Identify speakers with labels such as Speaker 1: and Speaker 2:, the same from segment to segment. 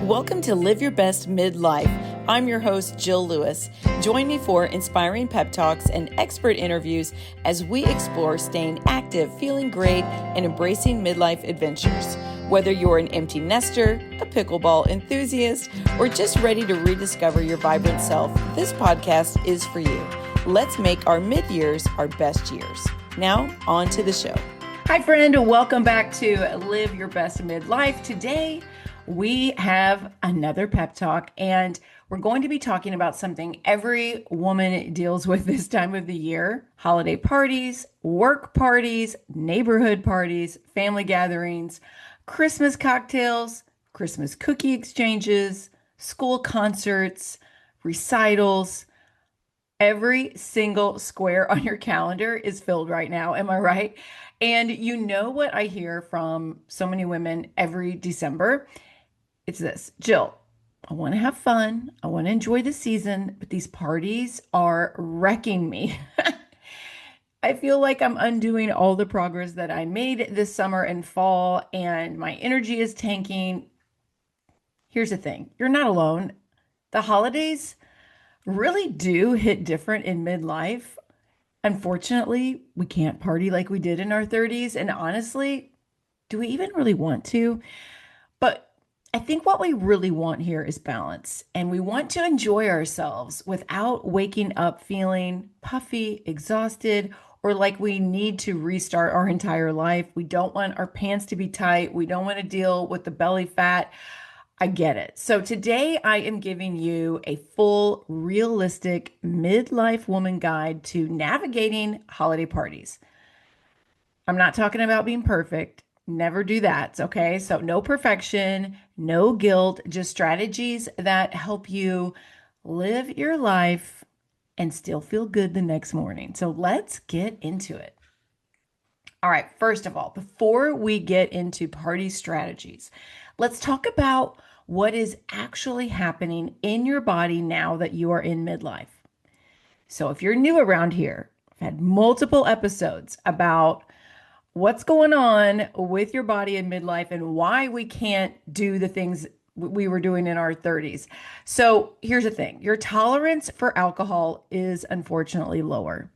Speaker 1: Welcome to Live Your Best Midlife. I'm your host, Jill Lewis. Join me for inspiring pep talks and expert interviews as we explore staying active, feeling great, and embracing midlife adventures. Whether you're an empty nester, a pickleball enthusiast, or just ready to rediscover your vibrant self, this podcast is for you. Let's make our mid-years our best years. Now, on to the show. Hi, friend. Welcome back to Live Your Best Midlife. Today, we have another pep talk, and we're going to be talking about something every woman deals with this time of the year: holiday parties, work parties, neighborhood parties, family gatherings, Christmas cocktails, Christmas cookie exchanges, school concerts, recitals. Every single square on your calendar is filled right now. Am I right? And you know what I hear from so many women every December? It's this: Jill, I want to have fun. I want to enjoy the season, but these parties are wrecking me. I feel like I'm undoing all the progress that I made this summer and fall, and my energy is tanking. Here's the thing: you're not alone. The holidays really do hit different in midlife. Unfortunately, we can't party like we did in our 30s. And honestly, do we even really want to? But I think what we really want here is balance, and we want to enjoy ourselves without waking up feeling puffy, exhausted, or like we need to restart our entire life. We don't want our pants to be tight. We don't want to deal with the belly fat. I get it. So today I am giving you a full, realistic midlife woman guide to navigating holiday parties. I'm not talking about being perfect. Never do that. Okay. So no perfection, no guilt, just strategies that help you live your life and still feel good the next morning. So let's get into it. All right. First of all, before we get into party strategies, let's talk about what is actually happening in your body now that you are in midlife. So if you're new around here, I've had multiple episodes about what's going on with your body in midlife and why we can't do the things we were doing in our 30s. So here's the thing: your tolerance for alcohol is unfortunately lower.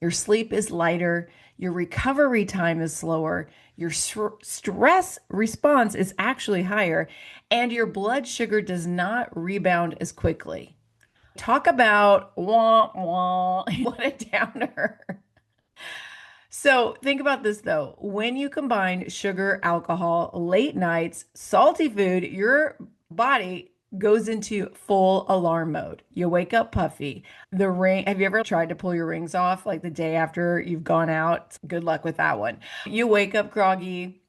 Speaker 1: Your sleep is lighter. Your recovery time is slower. Your stress response is actually higher, and your blood sugar does not rebound as quickly. Talk about wah, wah, what a downer. So think about this though. When you combine sugar, alcohol, late nights, salty food, your body goes into full alarm mode. You wake up puffy. The ring, have you ever tried to pull your rings off like the day after you've gone out? Good luck with that one. You wake up groggy.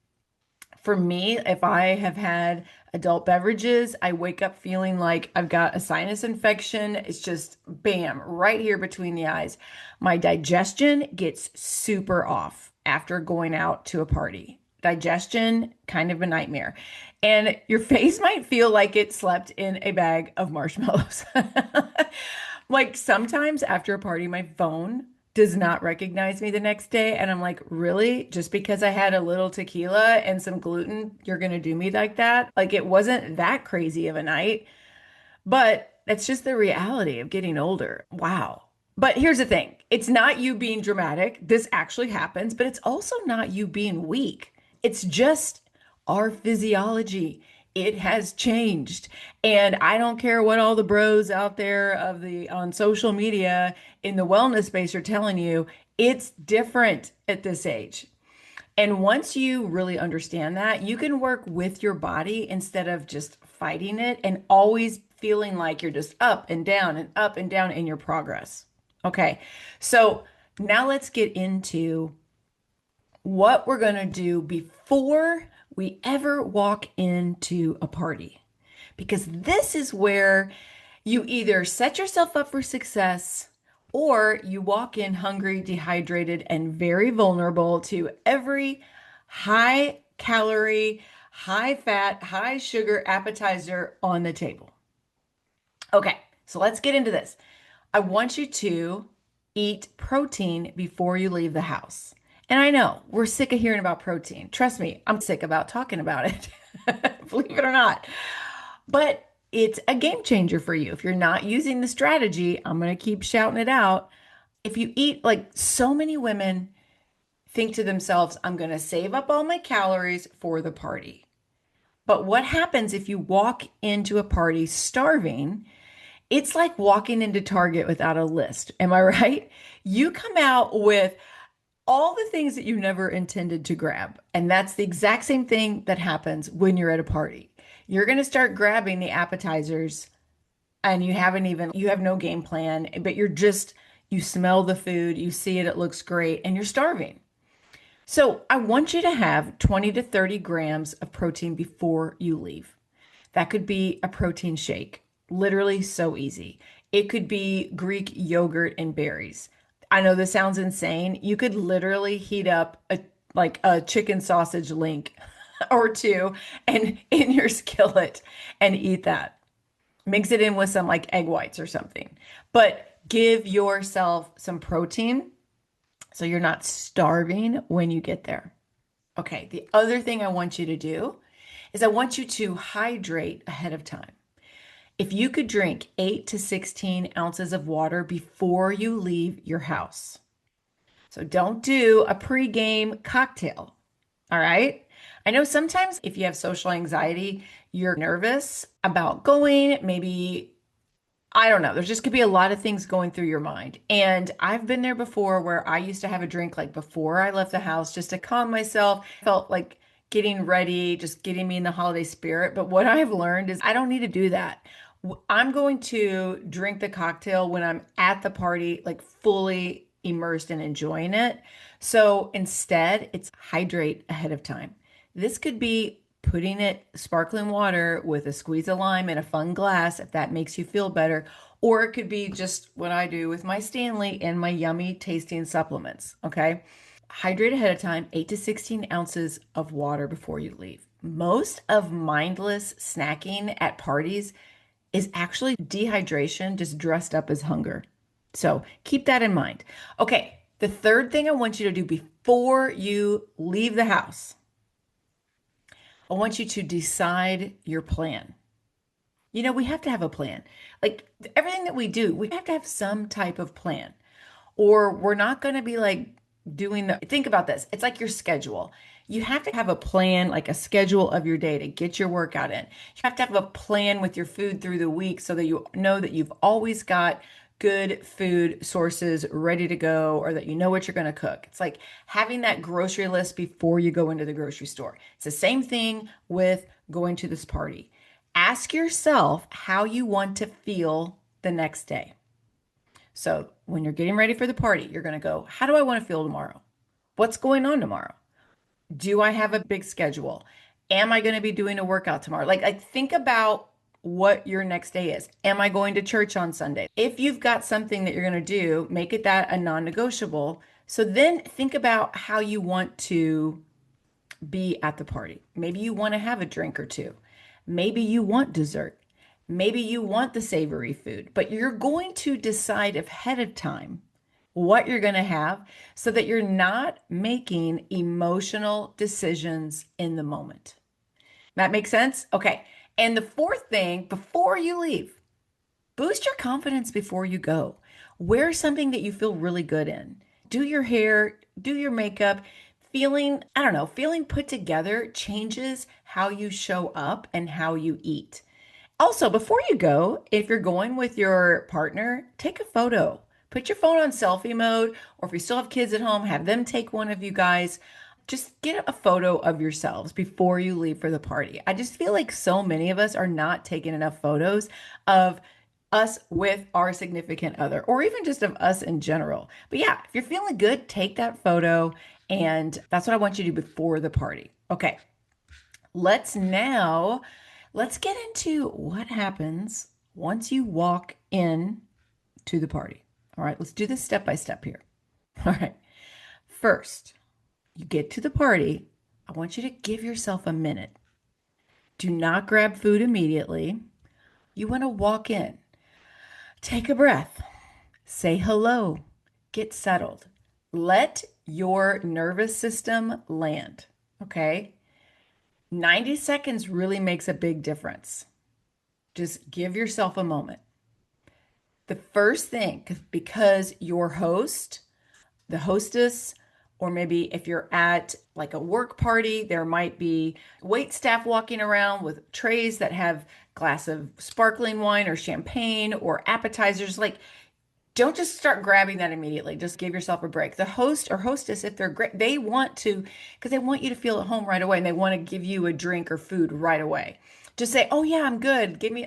Speaker 1: For me, if I have had adult beverages, I wake up feeling like I've got a sinus infection. It's just bam, right here between the eyes. My digestion gets super off after going out to a party. Digestion, kind of a nightmare. And your face might feel like it slept in a bag of marshmallows. Like sometimes after a party, my phone does not recognize me the next day. And I'm like, really? Just because I had a little tequila and some gluten, you're going to do me like that? Like it wasn't that crazy of a night, but it's just the reality of getting older. Wow. But here's the thing: it's not you being dramatic. This actually happens, but it's also not you being weak. It's just our physiology. It has changed. And I don't care what all the bros out there on social media in the wellness space are telling you, it's different at this age. And once you really understand that, you can work with your body instead of just fighting it and always feeling like you're just up and down in your progress. Okay. So now let's get into what we're going to do before we ever walk into a party, because this is where you either set yourself up for success or you walk in hungry, dehydrated, and very vulnerable to every high calorie, high fat, high sugar appetizer on the table. Okay, so let's get into this. I want you to eat protein before you leave the house. And I know we're sick of hearing about protein. Trust me, I'm sick about talking about it, believe it or not. But it's a game changer for you. If you're not using the strategy, I'm going to keep shouting it out. If you eat, like so many women think to themselves, I'm going to save up all my calories for the party. But what happens if you walk into a party starving? It's like walking into Target without a list. Am I right? You come out with all the things that you never intended to grab. And that's the exact same thing that happens when you're at a party. You're going to start grabbing the appetizers and you have no game plan, but you smell the food, you see it, it looks great, and you're starving. So I want you to have 20 to 30 grams of protein before you leave. That could be a protein shake, literally so easy. It could be Greek yogurt and berries. I know this sounds insane. You could literally heat up a chicken sausage link or two and in your skillet and eat that. Mix it in with some like egg whites or something. But give yourself some protein so you're not starving when you get there. Okay, the other thing I want you to do is I want you to hydrate ahead of time. If you could drink 8 to 16 ounces of water before you leave your house. So don't do a pregame cocktail. All right. I know sometimes if you have social anxiety, you're nervous about going, maybe I don't know. There's just could be a lot of things going through your mind. And I've been there before where I used to have a drink like before I left the house just to calm myself. Felt like getting ready, just getting me in the holiday spirit. But what I've learned is I don't need to do that. I'm going to drink the cocktail when I'm at the party, like fully immersed and enjoying it. So instead, it's hydrate ahead of time. This could be putting it sparkling water with a squeeze of lime in a fun glass if that makes you feel better. Or it could be just what I do with my Stanley and my yummy tasting supplements. Okay. Hydrate ahead of time, 8 to 16 ounces of water before you leave. Most of mindless snacking at parties is actually dehydration just dressed up as hunger. So keep that in mind. Okay. The third thing I want you to do before you leave the house, I want you to decide your plan. You know, we have to have a plan. Like everything that we do, we have to have some type of plan, or we're not going to be like think about this. It's like your schedule. You have to have a plan, like a schedule of your day to get your workout in. You have to have a plan with your food through the week so that you know that you've always got good food sources ready to go or that you know what you're going to cook. It's like having that grocery list before you go into the grocery store. It's the same thing with going to this party. Ask yourself how you want to feel the next day. So when you're getting ready for the party, you're going to go, how do I want to feel tomorrow? What's going on tomorrow? Do I have a big schedule? Am I going to be doing a workout tomorrow? Like think about what your next day is. Am I going to church on Sunday? If you've got something that you're going to do, make it that a non-negotiable. So then think about how you want to be at the party. Maybe you want to have a drink or two. Maybe you want dessert. Maybe you want the savory food, but you're going to decide ahead of time what you're going to have so that you're not making emotional decisions in the moment. That makes sense? Okay. And the fourth thing, before you leave, boost your confidence before you go. Wear something that you feel really good in. Do your hair, do your makeup. I don't know, feeling put together changes how you show up and how you eat. Also, before you go, if you're going with your partner, take a photo. Put your phone on selfie mode, or if you still have kids at home, have them take one of you guys. Just get a photo of yourselves before you leave for the party. I just feel like so many of us are not taking enough photos of us with our significant other, or even just of us in general. But yeah, if you're feeling good, take that photo. And that's what I want you to do before the party. Okay, let's now let's get into what happens once you walk in to the party. All right, let's do this step by step here. All right. First, you get to the party. I want you to give yourself a minute. Do not grab food immediately. You want to walk in. Take a breath. Say hello. Get settled. Let your nervous system land. Okay? 90 seconds really makes a big difference. Just give yourself a moment. The first thing, because your host, the hostess, or maybe if you're at like a work party, there might be wait staff walking around with trays that have glass of sparkling wine or champagne or appetizers. Like, don't just start grabbing that immediately. Just give yourself a break. The host or hostess, if they're great, they want to, because they want you to feel at home right away and they want to give you a drink or food right away. Just say, oh yeah, I'm good. Give me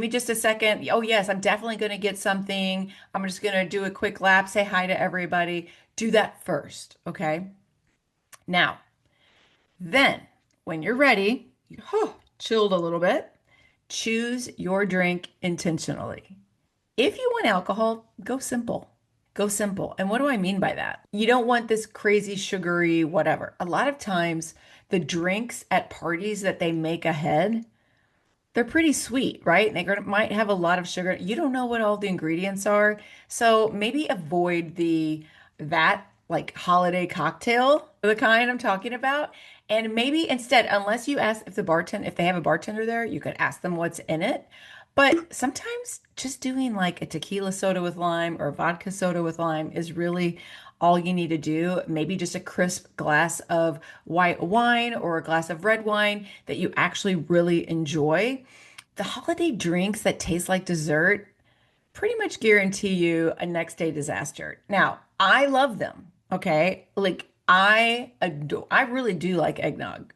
Speaker 1: just a second. Oh yes, I'm definitely going to get something. I'm just going to do a quick lap, say hi to everybody. Do that first, okay? Now, then when you're ready, chilled a little bit, choose your drink intentionally. If you want alcohol, go simple. Go simple. And what do I mean by that? You don't want this crazy sugary whatever. A lot of times the drinks at parties that they make ahead, they're pretty sweet, right? They might have a lot of sugar. You don't know what all the ingredients are. So maybe avoid that like holiday cocktail, the kind I'm talking about. And maybe instead, unless you ask if they have a bartender there, you could ask them what's in it. But sometimes just doing like a tequila soda with lime or a vodka soda with lime is really all you need to do. Maybe just a crisp glass of white wine or a glass of red wine that you actually really enjoy. The holiday drinks that taste like dessert pretty much guarantee you a next day disaster. Now, I love them, okay? Like I really do like eggnog.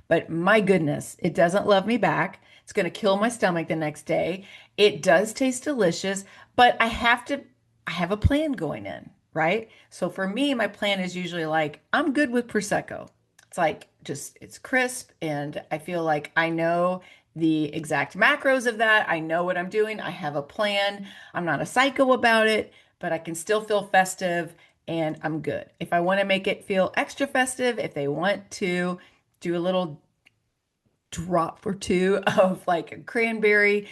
Speaker 1: But my goodness, it doesn't love me back. It's going to kill my stomach the next day. It does taste delicious, but I have a plan going in, right? So for me, my plan is usually like, I'm good with Prosecco. It's like it's crisp and I feel like I know the exact macros of that. I know what I'm doing. I have a plan. I'm not a psycho about it, but I can still feel festive and I'm good. If I want to make it feel extra festive, if they want to do a little drop or two of like cranberry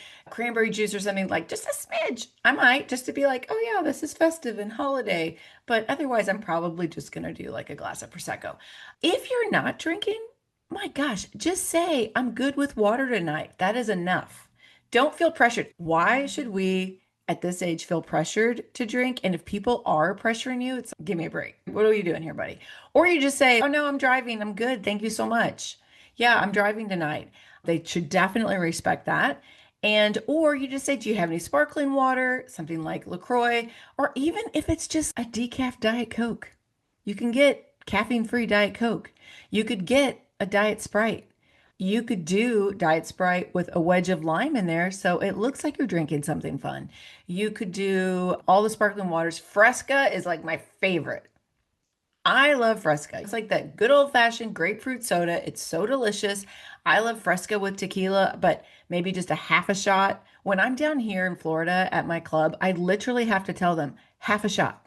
Speaker 1: juice or something, like just a smidge, I might, just to be like, oh yeah, this is festive and holiday. But otherwise, I'm probably just going to do like a glass of Prosecco. If you're not drinking, my gosh, just say, I'm good with water tonight. That is enough. Don't feel pressured. Why should we at this age feel pressured to drink? And if people are pressuring you, it's give me a break. What are you doing here, buddy? Or you just say, oh no, I'm driving. I'm good. Thank you so much. Yeah, I'm driving tonight. They should definitely respect that. And, or you just say, do you have any sparkling water? Something like LaCroix, or even if it's just a decaf Diet Coke, you can get caffeine-free Diet Coke. You could get a Diet Sprite. You could do Diet Sprite with a wedge of lime in there, so it looks like you're drinking something fun. You could do all the sparkling waters. Fresca is like my favorite. I love Fresca. It's like that good old-fashioned grapefruit soda. It's so delicious. I love Fresca with tequila, but maybe just a half a shot. When I'm down here in Florida at my club, I literally have to tell them half a shot,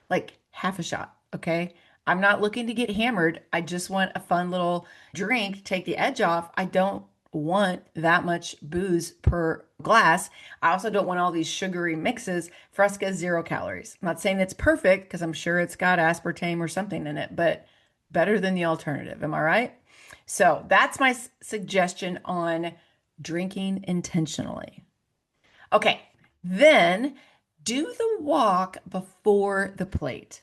Speaker 1: like half a shot, okay? I'm not looking to get hammered. I just want a fun little drink to take the edge off. I don't want that much booze per glass. I also don't want all these sugary mixes. Fresca is 0 calories. I'm not saying it's perfect because I'm sure it's got aspartame or something in it, but better than the alternative. Am I right? So that's my suggestion on drinking intentionally. Okay, then do the walk before the plate.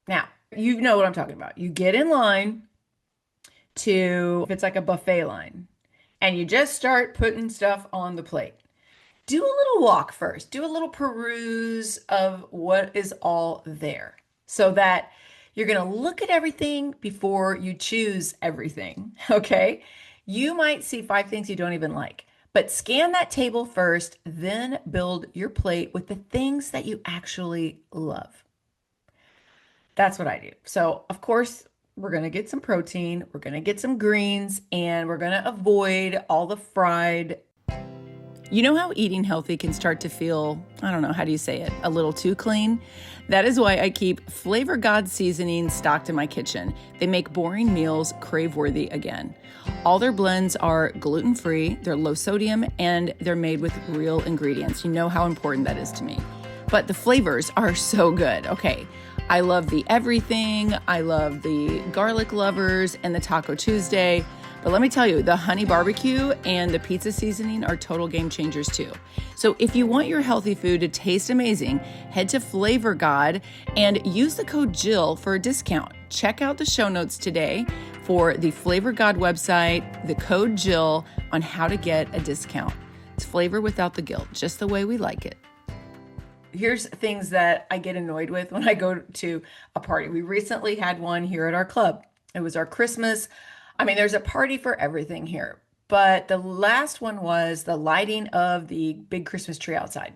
Speaker 1: Now, you know what I'm talking about. You get in line if it's like a buffet line, and you just start putting stuff on the plate. Do a little walk first. Do a little peruse of what is all there so that you're going to look at everything before you choose everything, okay? You might see 5 things you don't even like, but scan that table first, then build your plate with the things that you actually love. That's what I do. So, of course, we're going to get some protein, we're going to get some greens, and we're going to avoid all the fried. You know how eating healthy can start to feel, I don't know, how do you say it, a little too clean? That is why I keep Flavor God seasonings stocked in my kitchen. They make boring meals crave-worthy again. All their blends are gluten-free, they're low sodium, and they're made with real ingredients. You know how important that is to me. But the flavors are so good. Okay, I love the everything. I love the garlic lovers and the Taco Tuesday. But let me tell you, the honey barbecue and the pizza seasoning are total game changers too. So if you want your healthy food to taste amazing, head to Flavor God and use the code Jill for a discount. Check out the show notes today for the Flavor God website, the code Jill on how to get a discount. It's flavor without the guilt, just the way we like it. Here's things that I get annoyed with when I go to a party. We recently had one here at our club. It was our Christmas. I mean, there's a party for everything here. But the last one was the lighting of the big Christmas tree outside.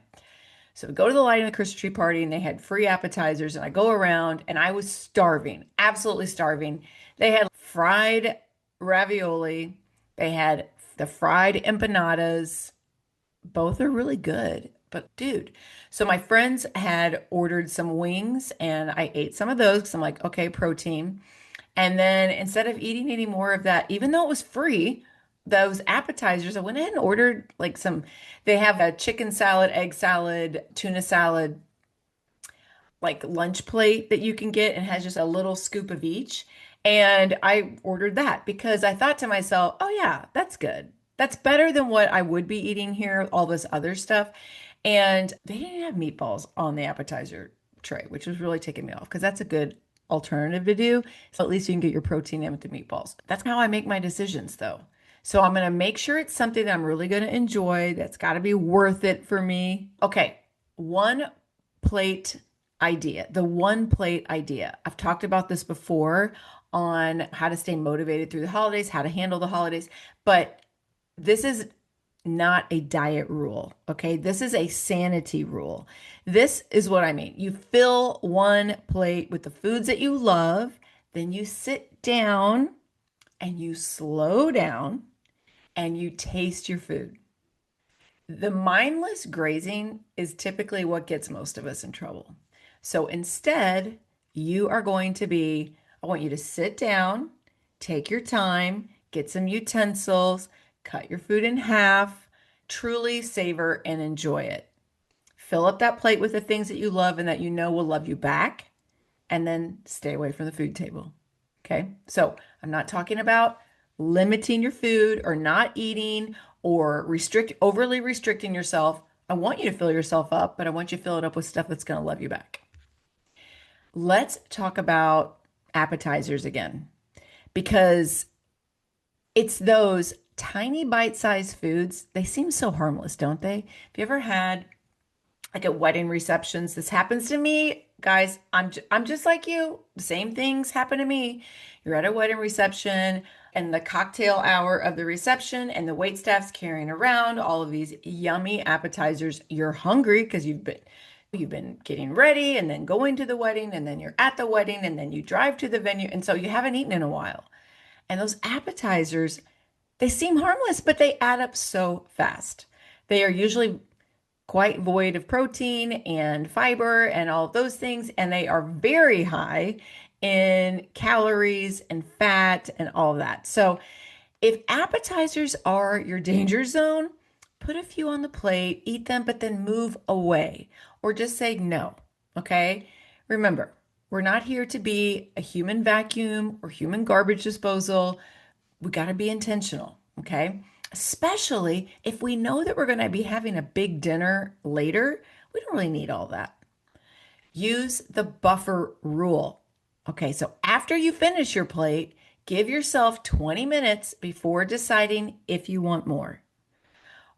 Speaker 1: So we go to the lighting of the Christmas tree party and they had free appetizers and I go around and I was starving, absolutely starving. They had fried ravioli. They had the fried empanadas. Both are really good. But dude, so my friends had ordered some wings and I ate some of those because I'm like, okay, protein. And then instead of eating any more of that, even though it was free, those appetizers, I went ahead and ordered like they have a chicken salad, egg salad, tuna salad, like lunch plate that you can get and has just a little scoop of each. And I ordered that because I thought to myself, oh yeah, that's good. That's better than what I would be eating here, all this other stuff. And they didn't have meatballs on the appetizer tray, which was really taking me off because that's a good alternative to do. So at least you can get your protein in with the meatballs. That's how I make my decisions though. So I'm going to make sure it's something that I'm really going to enjoy. That's got to be worth it for me. Okay. One plate idea, the one plate idea. I've talked about this before on how to stay motivated through the holidays, how to handle the holidays, but this is not a diet rule, okay? This is a sanity rule. This is what I mean. You fill one plate with the foods that you love, then you sit down and you slow down and you taste your food. The mindless grazing is typically what gets most of us in trouble. So instead, you are going to be, I want you to sit down, take your time, get some utensils, cut your food in half, truly savor and enjoy it. Fill up that plate with the things that you love and that you know will love you back, and then stay away from the food table. Okay? So I'm not talking about limiting your food or not eating or overly restricting yourself. I want you to fill yourself up, but I want you to fill it up with stuff that's going to love you back. Let's talk about appetizers again, because it's those tiny bite-sized foods. They seem so harmless, don't they? Have you ever had like at wedding receptions? This happens to me, guys. I'm just like you. The same things happen to me. You're at a wedding reception and the cocktail hour of the reception and the wait staff's carrying around all of these yummy appetizers. You're hungry because you've been getting ready and then going to the wedding and then you're at the wedding and then you drive to the venue and so you haven't eaten in a while. And those appetizers, they seem harmless, but they add up so fast. They are usually quite void of protein and fiber and all of those things, and they are very high in calories and fat and all of that. So if appetizers are your danger zone, put a few on the plate, eat them, but then move away or just say no, okay? Remember, we're not here to be a human vacuum or human garbage disposal. We got to be intentional, okay? Especially if we know that we're going to be having a big dinner later. We don't really need all that. Use the buffer rule. Okay, so after you finish your plate, give yourself 20 minutes before deciding if you want more.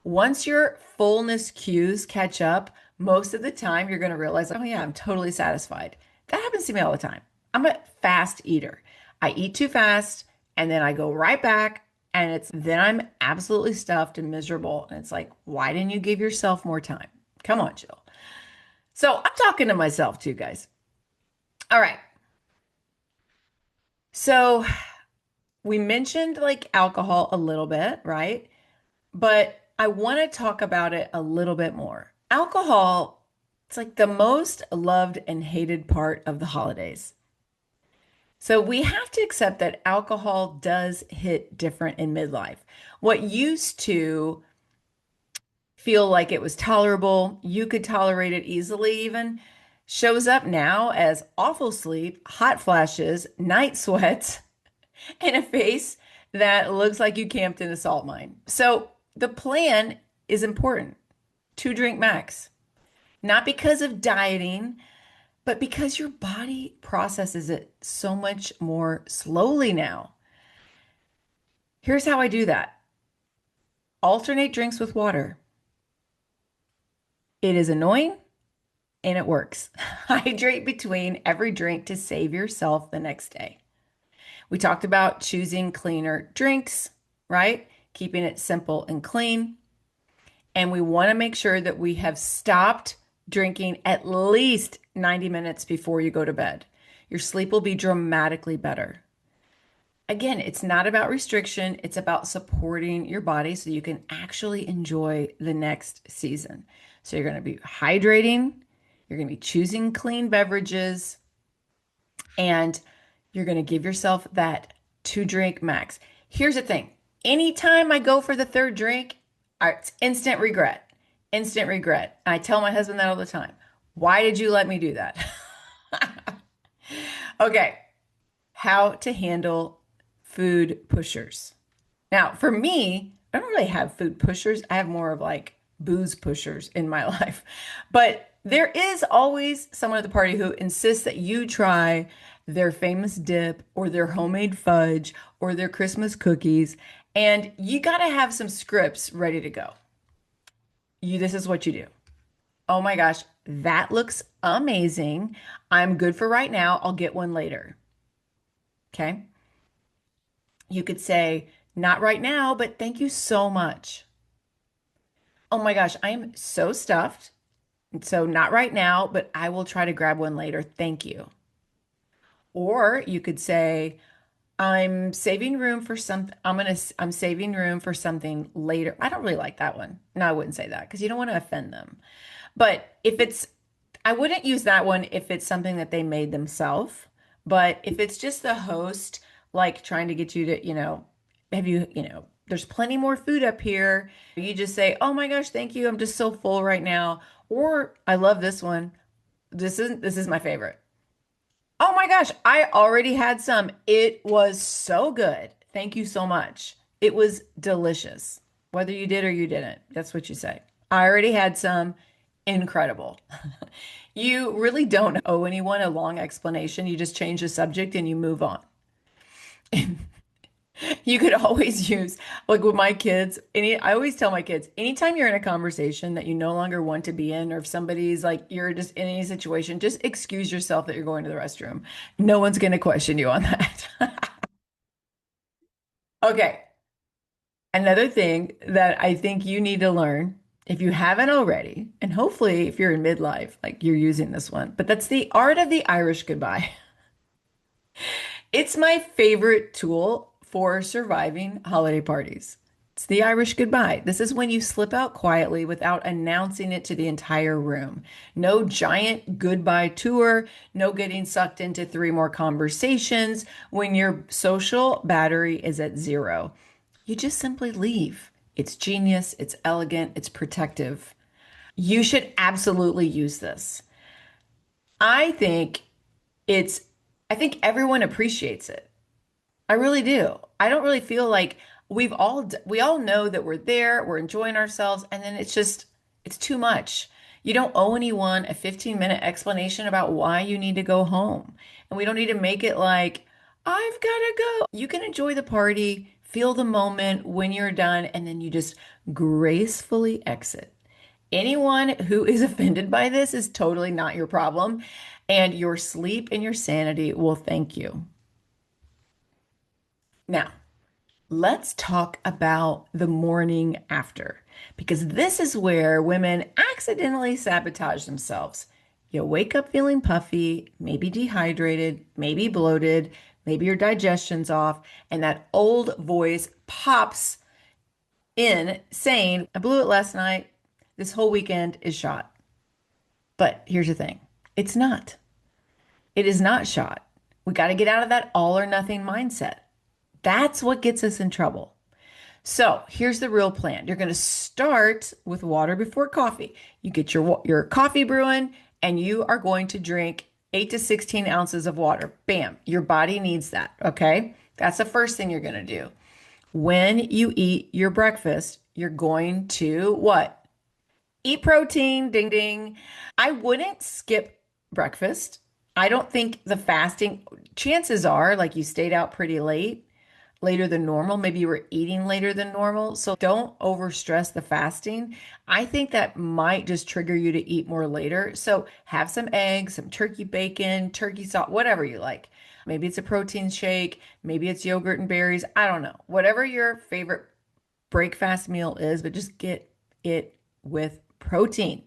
Speaker 1: Once your fullness cues catch up, most of the time you're going to realize, oh yeah, I'm totally satisfied. That happens to me all the time. I'm a fast eater. I eat too fast and then I go right back and then I'm absolutely stuffed and miserable. And it's like, why didn't you give yourself more time? Come on, Jill. So I'm talking to myself too, guys. All right. So we mentioned like alcohol a little bit, right? But I want to talk about it a little bit more. Alcohol, it's like the most loved and hated part of the holidays. So we have to accept that alcohol does hit different in midlife. What used to feel like it was tolerable, you could tolerate it easily even, shows up now as awful sleep, hot flashes, night sweats, and a face that looks like you camped in a salt mine. So the plan is important. 2 drink max. Not because of dieting, but because your body processes it so much more slowly now. Here's how I do that. Alternate drinks with water. It is annoying and it works. Hydrate between every drink to save yourself the next day. We talked about choosing cleaner drinks, right? Keeping it simple and clean. And we want to make sure that we have stopped drinking at least 90 minutes before you go to bed. Your sleep will be dramatically better. Again, it's not about restriction, it's about supporting your body so you can actually enjoy the next season. So you're going to be hydrating, you're going to be choosing clean beverages, and you're going to give yourself that 2 drink max. Here's the thing. Anytime I go for the third drink, it's instant regret. Instant regret. I tell my husband that all the time. Why did you let me do that? Okay. How to handle food pushers. Now, for me, I don't really have food pushers. I have more of like booze pushers in my life. But there is always someone at the party who insists that you try their famous dip or their homemade fudge or their Christmas cookies. And you got to have some scripts ready to go. This is what you do. Oh my gosh, that looks amazing. I'm good for right now. I'll get one later. Okay. You could say, not right now, but thank you so much. Oh my gosh, I am so stuffed. So not right now, but I will try to grab one later. Thank you. Or you could say, I'm saving room for I'm saving room for something later. I don't really like that one. No, I wouldn't say that because you don't want to offend them. But I wouldn't use that one if it's something that they made themselves. But if it's just the host, like trying to get you to, there's plenty more food up here. You just say, oh my gosh, thank you. I'm just so full right now. Or I love this one. This is my favorite. Oh my gosh, I already had some. It was so good. Thank you so much. It was delicious. Whether you did or you didn't, that's what you say. I already had some. Incredible. You really don't owe anyone a long explanation. You just change the subject and you move on. You could always use, like with my kids, I always tell my kids, anytime you're in a conversation that you no longer want to be in, or if somebody's like, you're just in any situation, just excuse yourself that you're going to the restroom. No one's going to question you on that. Okay. Another thing that I think you need to learn, if you haven't already, and hopefully if you're in midlife, like you're using this one, but that's the art of the Irish goodbye. It's my favorite tool for surviving holiday parties. It's the Irish goodbye. This is when you slip out quietly without announcing it to the entire room. No giant goodbye tour, no getting sucked into 3 more conversations when your social battery is at 0. You just simply leave. It's genius, it's elegant, it's protective. You should absolutely use this. I think it's, I think everyone appreciates it. I really do. I don't really feel like we all know that we're there, we're enjoying ourselves, and then it's too much. You don't owe anyone a 15-minute explanation about why you need to go home. And we don't need to make it like, I've got to go. You can enjoy the party, feel the moment when you're done, and then you just gracefully exit. Anyone who is offended by this is totally not your problem, and your sleep and your sanity will thank you. Now, let's talk about the morning after, because this is where women accidentally sabotage themselves. You wake up feeling puffy, maybe dehydrated, maybe bloated, maybe your digestion's off, and that old voice pops in saying, I blew it last night. This whole weekend is shot. But here's the thing, it's not. It is not shot. We got to get out of that all or nothing mindset. That's what gets us in trouble. So here's the real plan. You're going to start with water before coffee. You get your coffee brewing and you are going to drink 8 to 16 ounces of water. Bam, your body needs that. Okay. That's the first thing you're going to do. When you eat your breakfast, you're going to what? Eat protein, ding ding. I wouldn't skip breakfast. I don't think the fasting, chances are like you stayed out pretty late, later than normal. Maybe you were eating later than normal. So don't overstress the fasting. I think that might just trigger you to eat more later. So have some eggs, some turkey bacon, turkey salt, whatever you like. Maybe it's a protein shake, maybe it's yogurt and berries. I don't know. Whatever your favorite break fast meal is, but just get it with protein.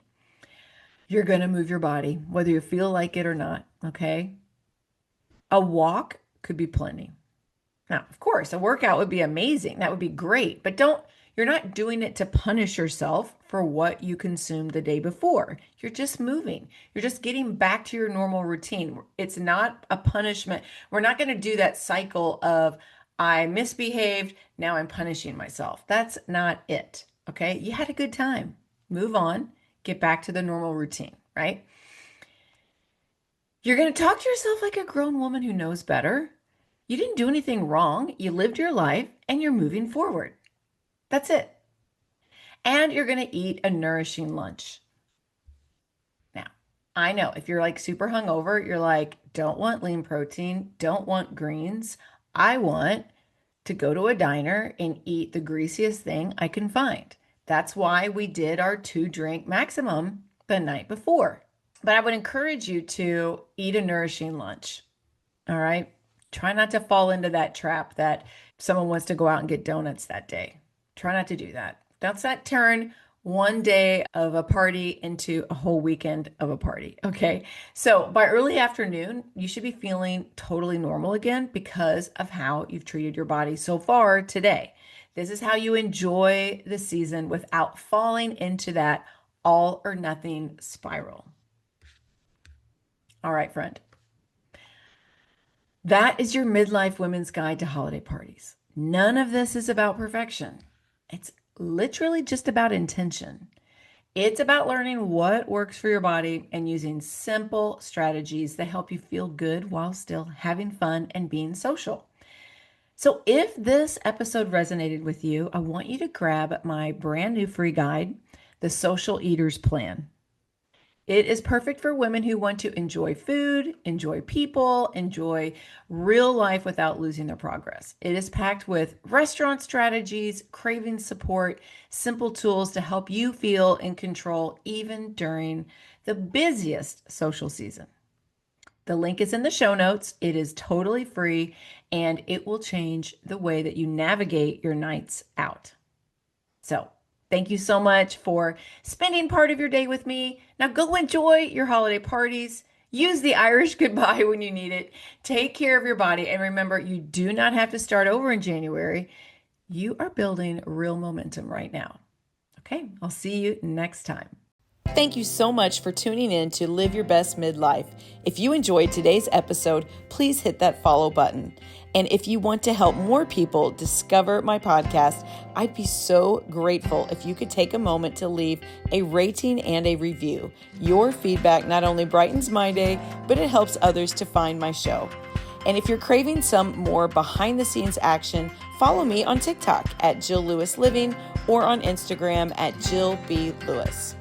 Speaker 1: You're going to move your body, whether you feel like it or not. Okay. A walk could be plenty. Now, of course, a workout would be amazing. That would be great, but you're not doing it to punish yourself for what you consumed the day before. You're just moving. You're just getting back to your normal routine. It's not a punishment. We're not going to do that cycle of I misbehaved, now I'm punishing myself. That's not it. Okay. You had a good time. Move on, get back to the normal routine, right? You're going to talk to yourself like a grown woman who knows better. You didn't do anything wrong. You lived your life and you're moving forward. That's it. And you're going to eat a nourishing lunch. Now, I know if you're like super hungover, you're like, don't want lean protein, don't want greens. I want to go to a diner and eat the greasiest thing I can find. That's why we did our 2-drink maximum the night before. But I would encourage you to eat a nourishing lunch. All right. Try not to fall into that trap that someone wants to go out and get donuts that day. Try not to do that. Don't let turn one day of a party into a whole weekend of a party. Okay. So by early afternoon, you should be feeling totally normal again because of how you've treated your body so far today. This is how you enjoy the season without falling into that all or nothing spiral. All right, friend. That is your midlife women's guide to holiday parties. None of this is about perfection. It's literally just about intention. It's about learning what works for your body and using simple strategies that help you feel good while still having fun and being social. So if this episode resonated with you, I want you to grab my brand new free guide, The Social Eater's Plan. It is perfect for women who want to enjoy food, enjoy people, enjoy real life without losing their progress. It is packed with restaurant strategies, craving support, simple tools to help you feel in control even during the busiest social season. The link is in the show notes. It is totally free and it will change the way that you navigate your nights out. So, thank you so much for spending part of your day with me. Now go enjoy your holiday parties. Use the Irish goodbye when you need it. Take care of your body. And remember, you do not have to start over in January. You are building real momentum right now. Okay, I'll see you next time. Thank you so much for tuning in to Live Your Best Midlife. If you enjoyed today's episode, please hit that follow button. And if you want to help more people discover my podcast, I'd be so grateful if you could take a moment to leave a rating and a review. Your feedback not only brightens my day, but it helps others to find my show. And if you're craving some more behind the scenes action, follow me on TikTok at Jill Lewis Living or on Instagram at Jill B. Lewis.